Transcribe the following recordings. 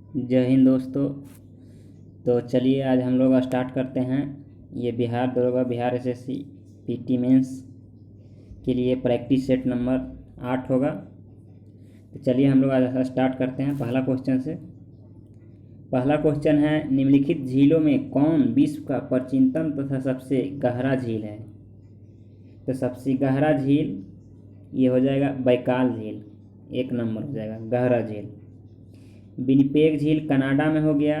जय हिंद दोस्तों। तो चलिए आज हम लोग स्टार्ट करते हैं। ये बिहार दरोगा बिहार एसएससी पीटी मेंस के लिए प्रैक्टिस सेट नंबर 8 होगा। तो चलिए हम लोग आज स्टार्ट करते हैं पहला क्वेश्चन से। पहला क्वेश्चन है, निम्नलिखित झीलों में कौन विश्व का प्राचीनतम तथा सबसे गहरा झील है? तो सबसे गहरा झील ये हो जाएगा बैकाल झील, 1 नंबर हो जाएगा गहरा झील। विनिपेग झील कनाडा में हो गया।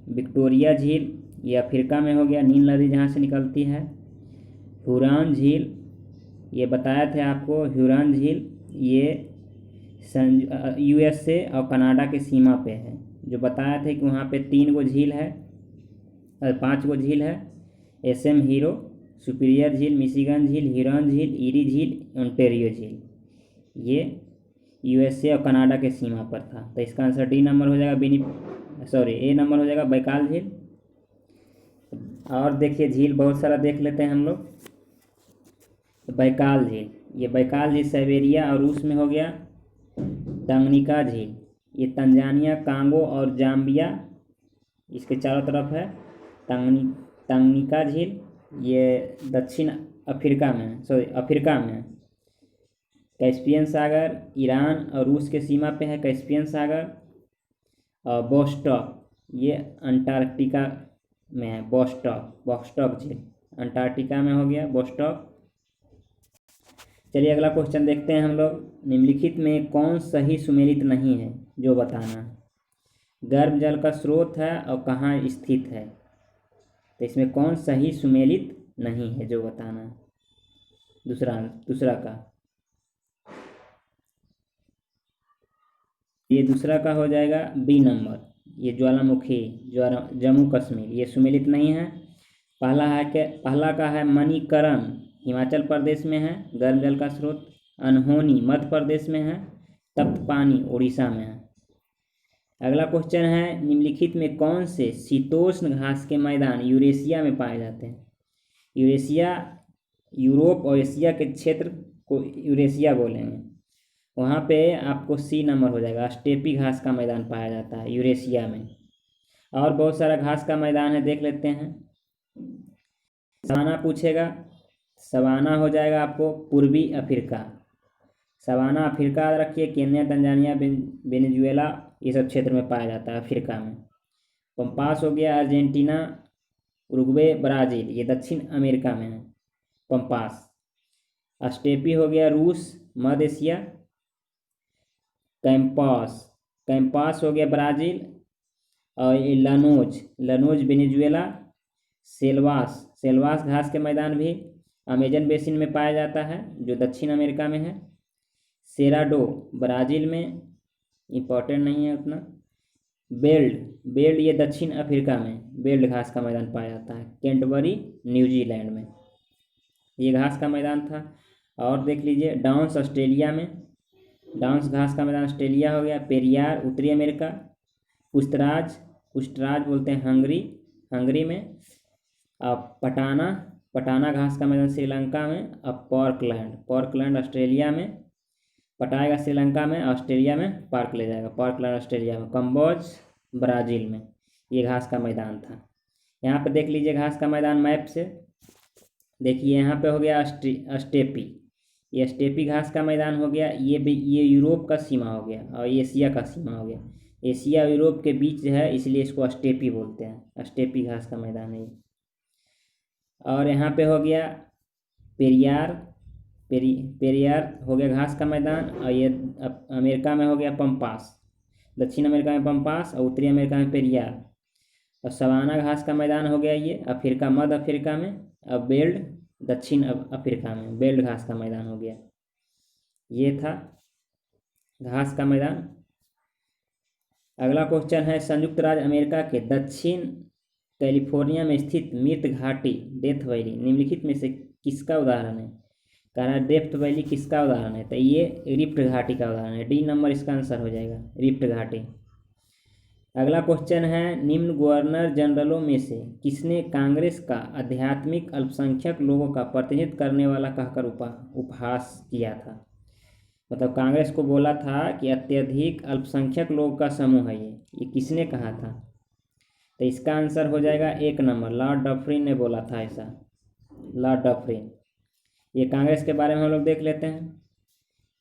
विक्टोरिया झील ये अफ्रीका में हो गया, नील नदी जहाँ से निकलती है। हुरॉन झील ये बताया था आपको, हुरॉन झील ये यूएसए और कनाडा के सीमा पे है। जो बताया था कि वहाँ पे 3 गो झील है और 5 गो झील है। एसएम हीरो, सुपीरियर झील, मिशिगन झील, हुरॉन झील, ईरी झील, ओंटारियो झील, ये यूएसए और कनाडा के सीमा पर था। तो इसका आंसर डी नंबर हो जाएगा, ए नंबर हो जाएगा बैकाल झील। और देखिए झील बहुत सारा देख लेते हैं हम लोग। तो बैकाल झील, ये बैकाल झील साइबेरिया और रूस में हो गया। तंगनिका झील ये तंजानिया, कांगो और जाम्बिया इसके चारों तरफ है। तंगनिका झील ये दक्षिण अफ्रीका में है, अफ्रीका में है। कैस्पियन सागर ईरान और रूस के सीमा पे है कैस्पियन सागर। और बोस्टॉक ये अंटार्कटिका में है। बोस्टॉक झील अंटार्कटिका में हो गया बोस्टॉक। चलिए अगला क्वेश्चन देखते हैं हम लोग। निम्नलिखित में कौन सही सुमेलित नहीं है, जो बताना। गर्म जल का स्रोत है और कहाँ स्थित है? तो इसमें कौन सही सुमेलित नहीं है, जो बताना। दूसरा का ये दूसरा का हो जाएगा बी नंबर, ये ज्वालामुखी जम्मू कश्मीर ये सुमेलित नहीं है। पहला का है मणिकरण, हिमाचल प्रदेश में है गर्म जल का स्रोत। अनहोनी मध्य प्रदेश में है। तप्तपानी उड़ीसा में है। अगला क्वेश्चन है, निम्नलिखित में कौन से शीतोष्ण घास के मैदान यूरेशिया में पाए जाते हैं? यूरोप और एशिया के क्षेत्र को यूरेशिया बोलेंगे। वहाँ पे आपको सी नंबर हो जाएगा। स्टेपी घास का मैदान पाया जाता है यूरेशिया में। और बहुत सारा घास का मैदान है, देख लेते हैं। सवाना पूछेगा, सवाना हो जाएगा आपको पूर्वी अफ्रीका। सवाना अफ्रीका रखिए, केन्या, तंजानिया, वेनेजुएला ये सब क्षेत्र में पाया जाता है अफ्रीका में। पंपास हो गया अर्जेंटीना, उरुग्वे, ब्राज़ील ये दक्षिण अमेरिका में है पंपास। स्टेपी हो गया रूस, मध्य एशिया। कैंपास हो गया ब्राज़ील। और ये लनोज वेनेजुएला। सेल्वास घास के मैदान भी अमेजन बेसिन में पाया जाता है, जो दक्षिण अमेरिका में है। सेराडो ब्राज़ील में, इम्पोर्टेंट नहीं है उतना। बेल्ड ये दक्षिण अफ्रीका में बेल्ड घास का मैदान पाया जाता है। कैंटरबरी न्यूजीलैंड में ये घास का मैदान था। और देख लीजिए डाउन्स ऑस्ट्रेलिया में, डाउन्स घास का मैदान ऑस्ट्रेलिया हो गया। पेरियार उत्तरी अमेरिका। पुस्टराज बोलते हैं हंगरी में। और पटाना घास का मैदान श्रीलंका में। और पॉर्कलैंड ऑस्ट्रेलिया में। पटाएगा श्रीलंका में, ऑस्ट्रेलिया में पार्क ले जाएगा। पॉर्कलैंड ऑस्ट्रेलिया में। कंबोज ब्राज़ील में ये घास का मैदान था। यहाँ पे देख लीजिए घास का मैदान मैप से। देखिए यहाँ पे हो गया स्टेपी, ये स्टेपी घास का मैदान हो गया। ये यूरोप का सीमा हो गया और एशिया का सीमा हो गया। एशिया और यूरोप के बीच है, इसलिए इसको स्टेपी बोलते हैं। स्टेपी घास का मैदान है ये। और यहाँ पे हो गया पेरियार हो गया घास का मैदान। और ये अमेरिका में हो गया पंपास, दक्षिण अमेरिका में पंपास और उत्तरी अमेरिका में पेरियार। और सवाना घास का मैदान हो गया ये अफ्रीका, मध्य अफ्रीका में। और बेल्ट दक्षिण अफ्रीका में बेल्ट घास का मैदान हो गया। ये था घास का मैदान। अगला क्वेश्चन है, संयुक्त राज्य अमेरिका के दक्षिण कैलिफोर्निया में स्थित मृत घाटी डेथ वैली निम्नलिखित में से किसका उदाहरण है? कह रहा है डेथ वैली किसका उदाहरण है? तो ये रिफ्ट घाटी का उदाहरण है। डी नंबर इसका आंसर हो जाएगा, रिफ्ट घाटी। अगला क्वेश्चन है, निम्न गवर्नर जनरलों में से किसने कांग्रेस का आध्यात्मिक अल्पसंख्यक लोगों का प्रतिनिधित्व करने वाला कहकर उपहास किया था? मतलब कांग्रेस को बोला था कि अत्यधिक अल्पसंख्यक लोगों का समूह है ये किसने कहा था? तो इसका आंसर हो जाएगा 1 नंबर, लॉर्ड डफरिन ने बोला था ऐसा, लॉर्ड डफरिन। ये कांग्रेस के बारे में हम लोग देख लेते हैं।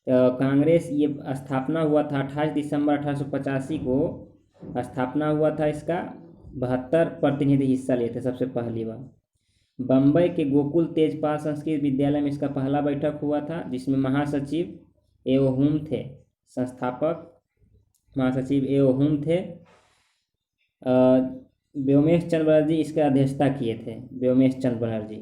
तो कांग्रेस ये स्थापना हुआ था 28 दिसंबर 1885 को स्थापना हुआ था इसका। 72 प्रतिनिधि हिस्सा लिए थे सबसे पहली बार। बम्बई के गोकुल तेजपाल संस्कृत विद्यालय में इसका पहला बैठक हुआ था, जिसमें महासचिव एओहुम थे, संस्थापक महासचिव एओहुम थे। व्योमेश चंद्र बनर्जी इसकी अध्यक्षता किए थे, व्योमेश चंद्र बनर्जी।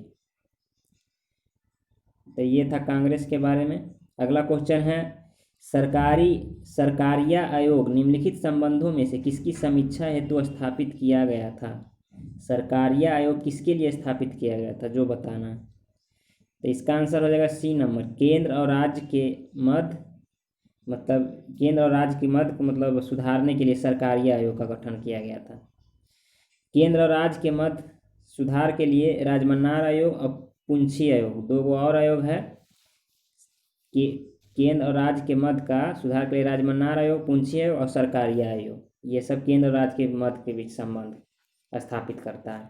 तो ये था कांग्रेस के बारे में। अगला क्वेश्चन है, सरकारिया आयोग निम्नलिखित संबंधों में से किसकी समीक्षा हेतु स्थापित किया गया था? सरकारिया आयोग किसके लिए स्थापित किया गया था, जो बताना है। तो इसका आंसर हो जाएगा C नंबर, केंद्र और राज्य के मध्य, मतलब केंद्र और राज्य के मध्य को मतलब सुधारने के लिए सरकारिया आयोग का गठन किया गया था। केंद्र और राज्य के मध्य सुधार के लिए राजमन्नार आयोग और पुंछी आयोग, 2 और आयोग है कि केंद्र और राज्य के मध्य का सुधार के लिए राजमन्नार आयोग, पुंछी आयोग और सरकारिया आयोग, ये सब केंद्र और राज्य के मध्य के बीच संबंध स्थापित करता है।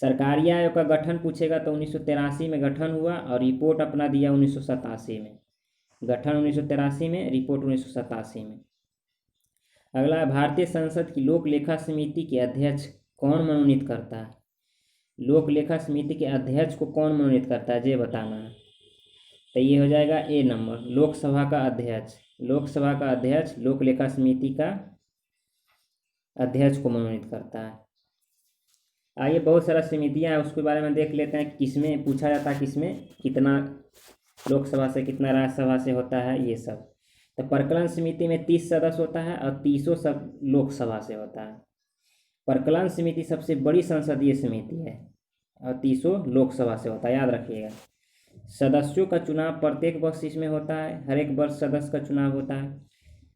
सरकारिया आयोग का गठन पूछेगा तो 1983 में गठन हुआ और रिपोर्ट अपना दिया 1987 में। गठन 1983 में, रिपोर्ट 1987 में। अगला, भारतीय संसद की लोक लेखा समिति के अध्यक्ष कौन मनोनीत करता है? लोक लेखा समिति के अध्यक्ष को कौन मनोनीत करता है, ये बताना है। तो ये हो जाएगा A नंबर, लोकसभा का अध्यक्ष। लोकसभा का अध्यक्ष लोक लेखा समिति का अध्यक्ष को मनोनीत करता है। आइए, बहुत सारा समितियां हैं, उसके बारे में देख लेते हैं, किसमें पूछा जाता है, किसमें कितना लोकसभा से कितना राज्यसभा से होता है, ये सब। तो परकलन समिति में 30 सदस्य होता है और 30 सब लोकसभा से होता है। परकलन समिति सबसे बड़ी संसदीय समिति है और 30 लोकसभा से होता है, याद रखिएगा। सदस्यों का चुनाव प्रत्येक वर्ष इसमें होता है, हर एक वर्ष सदस्य का चुनाव होता है।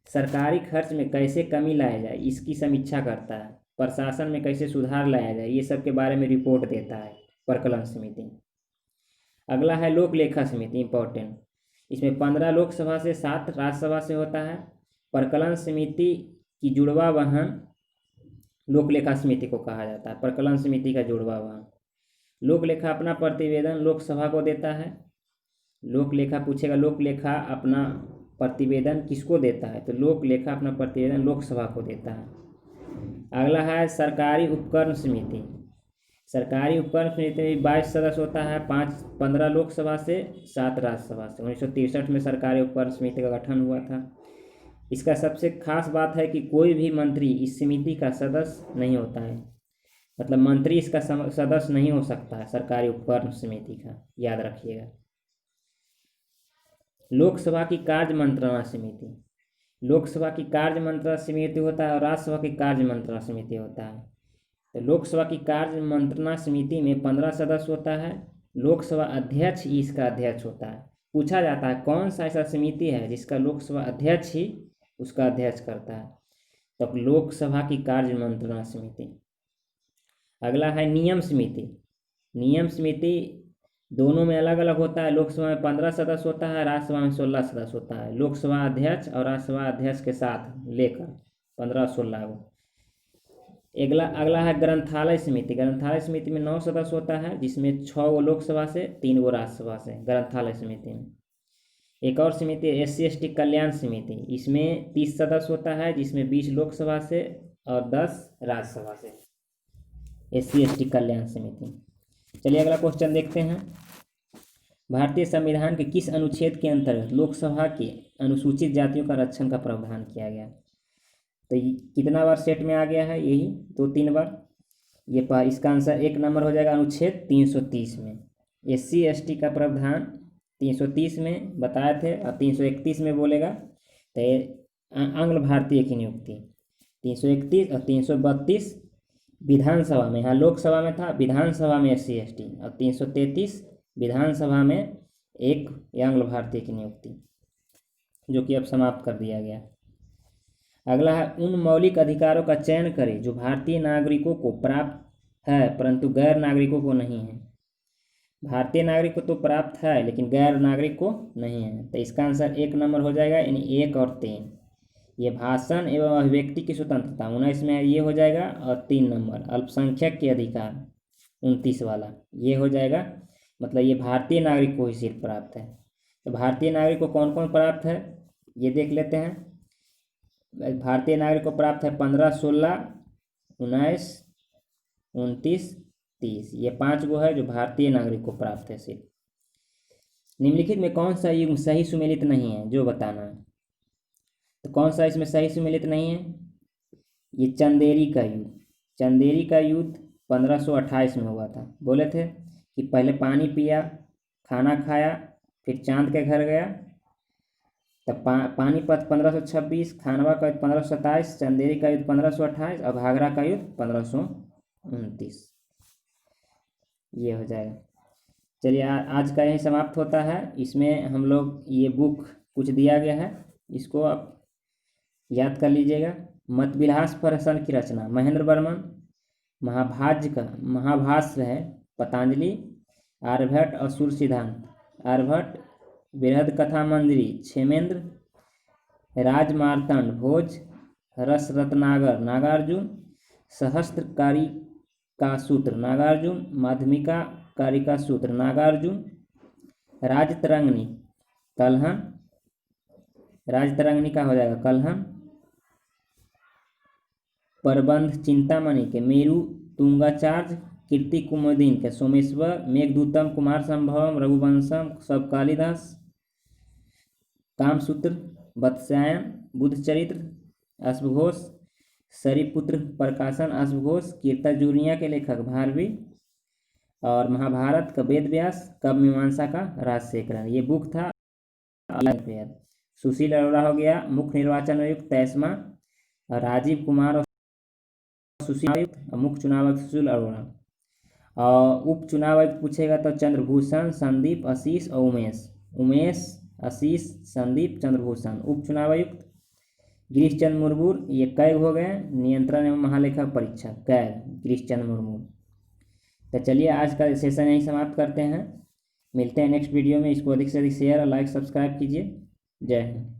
सरकारी खर्च में कैसे कमी लाया जाए, इसकी समीक्षा करता है। प्रशासन में कैसे सुधार लाया जाए, ये सब के बारे में रिपोर्ट देता है परकलन समिति। अगला है लोक लेखा समिति, इंपॉर्टेंट। इसमें 15 लोकसभा से 7 राज्यसभा से होता है। परकलन समिति की जुड़वा वाहन लोक लेखा समिति को कहा जाता है, परकलन समिति का जुड़वा वाहन। लोक लेखा अपना प्रतिवेदन लोकसभा को देता है। लोक लेखा पूछेगा, लोक लेखा अपना प्रतिवेदन किसको देता है? तो लोक लेखा अपना प्रतिवेदन लोकसभा को देता है। अगला है सरकारी उपकरण समिति। सरकारी उपकरण समिति में 22 सदस्य होता है, 15 लोकसभा से 7 राज्यसभा से। 1963 में सरकारी उपकरण समिति का गठन हुआ था। इसका सबसे खास बात है कि कोई भी मंत्री इस समिति का सदस्य नहीं होता है, मतलब मंत्री इसका सदस्य नहीं हो सकता है सरकारी उपकरण समिति का, याद रखिएगा। लोकसभा की कार्य मंत्रणा समिति, लोकसभा की कार्य मंत्रणा समिति होता है और राज्यसभा की कार्य मंत्रणा समिति होता है। तो लोकसभा की कार्य मंत्रणा समिति में 15 सदस्य होता है। लोकसभा अध्यक्ष ही इसका अध्यक्ष होता है। पूछा जाता है कौन सा ऐसा समिति है जिसका लोकसभा अध्यक्ष ही उसका अध्यक्ष करता है, तो लोकसभा की कार्य मंत्रणा समिति। अगला है नियम समिति। नियम समिति दोनों में अलग अलग होता है। लोकसभा में 15 सदस्य होता है, राज्यसभा में 16 सदस्य होता है। लोकसभा अध्यक्ष और राज्यसभा अध्यक्ष के साथ लेकर 15-16 को। अगला है ग्रंथालय समिति। ग्रंथालय समिति में 9 सदस्य होता है, जिसमें 6 लोकसभा से 3 राज्यसभा से, ग्रंथालय समिति में। एक और समिति है SC/ST कल्याण समिति। इसमें 30 सदस्य होता है, जिसमें 20 लोकसभा से और 10 राज्यसभा से, SC/ST कल्याण समिति। चलिए अगला क्वेश्चन देखते हैं। भारतीय संविधान के किस अनुच्छेद के अंतर्गत लोकसभा के अनुसूचित जातियों का रक्षण का प्रावधान किया गया? तो कितना बार सेट में आ गया है? यही 2-3 बार। ये इसका आंसर 1 नंबर हो जाएगा अनुच्छेद 330 में। SC/ST का प्रावधान 330 में बताए थे और 331 में बोलेगा तो आंग्ल भारतीय की नियुक्ति। 331 और 332 विधानसभा में, यहाँ लोकसभा में था, विधानसभा में SC/ST, और 333 विधानसभा में एक आंग्ल भारतीय की नियुक्ति, जो कि अब समाप्त कर दिया गया। अगला है उन मौलिक अधिकारों का चयन करें जो भारतीय नागरिकों को प्राप्त है परंतु गैर नागरिकों को नहीं है। भारतीय नागरिक को तो प्राप्त है लेकिन गैर नागरिक को नहीं है। तो इसका आंसर 1 नंबर हो जाएगा, यानी 1 और 3। ये भाषण एवं अभिव्यक्ति की स्वतंत्रता 19 में ये हो जाएगा। और 3 नंबर अल्पसंख्यक के अधिकार 29 वाला ये हो जाएगा। मतलब ये भारतीय नागरिक को ही सिर्फ प्राप्त है। तो भारतीय नागरिक को कौन कौन प्राप्त है ये देख लेते हैं। भारतीय नागरिक को प्राप्त है 15, 16, 19, 29, 30। ये 5 गो है जो भारतीय नागरिक को प्राप्त है सिर्फ। निम्नलिखित में कौन सा युग सही सुमेलित नहीं है जो बताना है। तो कौन सा इसमें सही सुमेलित नहीं है, ये चंदेरी का युद्ध। चंदेरी का युद्ध 1528 में हुआ था। बोले थे कि पहले पानी पिया, खाना खाया, फिर चांद के घर गया। तब पानीपत 1526, खानवा का युद्ध 1527, चंदेरी का युद्ध 1528 और घाघरा का युद्ध 1529। ये हो जाएगा। चलिए आज का यही समाप्त होता है। इसमें हम लोग ये बुक कुछ दिया गया है, इसको आप याद कर लीजिएगा। मतविलास प्रहसन की रचना महेंद्र वर्मन। महाभाष्य है पतंजलि। आर्यभट्ट असुर सिद्धांत आर्यभट्ट। बृहद कथा मंजरी क्षेमेंद्र। राजमार्तंड भोज। रस रत्नागर नागार्जुन। सहस्त्रकारी का सूत्र नागार्जुन। माध्यमिका कारिका सूत्र नागार्जुन। राजतरंगिणी कलहन। राजतरंगिणी का हो जाएगा कलहन। प्रबंध चिंतामणि के मेरु तुंगाचार्य। कीर्ति कुमुदीन के सोमेश्वर। मेघदूतम कुमार संभवम रघुवंशम सब कालिदास। कामसूत्र वत्स्यायन। बुद्धचरित्र अश्वघोष। सरिपुत्र प्रकाशन अश्वघोष। कीर्तजूरियाँ के लेखक भारवी। और महाभारत का वेद व्यास। कव्य मीमांसा का राजशेखरन। ये बुक था। सुशील अरोड़ा हो गया मुख्य निर्वाचन आयुक्त तैसमा। और राजीव कुमार और सुशील आयुक्त। मुख्य चुनाव आयुक्त सुशील अरोड़ा। और उप चुनाव आयुक्त पूछेगा तो चंद्रभूषण, संदीप, आशीष और उमेश, आशीष, संदीप, चंद्रभूषण। उप चुनाव आयुक्त गिरीश चंद्र मुर्मू। ये कैग हो गए नियंत्रण एवं महालेखा परीक्षक कैग गिरीश चंद्र मुर्मू। तो चलिए आज का सेशन यहीं समाप्त करते हैं। मिलते हैं नेक्स्ट वीडियो में। इसको अधिक से अधिक शेयर और लाइक सब्सक्राइब कीजिए। जय हिंद।